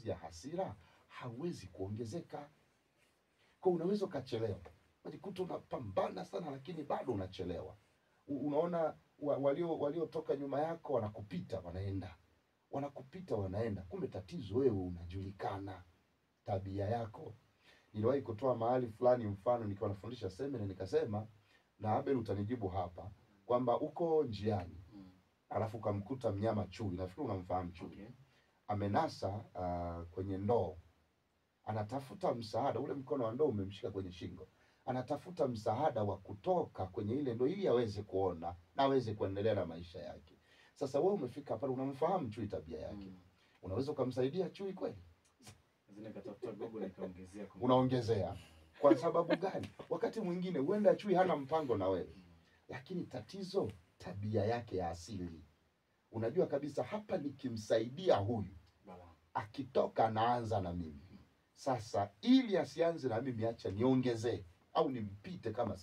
ya hasira hawezi kuongezeka. Kwa unaweza ukachelewa, unajikuta unapambana sana lakini bado unachelewa. Unaona waliotoka nyuma yako wanakupita wanaenda, kumbe tatizo wewe unajulikana, tabia yako. Niliwahi kutoa mahali fulani mfano nikiwa nafundisha semina, nikasema, na Abel utanijibu hapa, kwamba uko njiani alafu kamkuta mnyama chui, nafikiri unamfahamu chui. Okay. Amenasa kwenye ndoo, anatafuta msaada, ule mkono wa ndoo umemshika kwenye shingo, anatafuta msaada wa kutoka kwenye ile ndoo ili aweze kuona na aweze kuendelea na maisha yake. Sasa wewe umefika pale, unamfahamu chui, tabia yake, unaweza kumsaidia chui kweli? Nikatafuta Google nikaongezea. Unaongezea kwa sababu gani? Wakati mwingine huenda chui hana mpango na wewe, lakini tatizo tabia yake ya asili. Unajua kabisa hapa nikimsaidia huyu, akitoka anaanza na mimi. Sasa ili asianze na mimi, acha niongezee au nimpite kama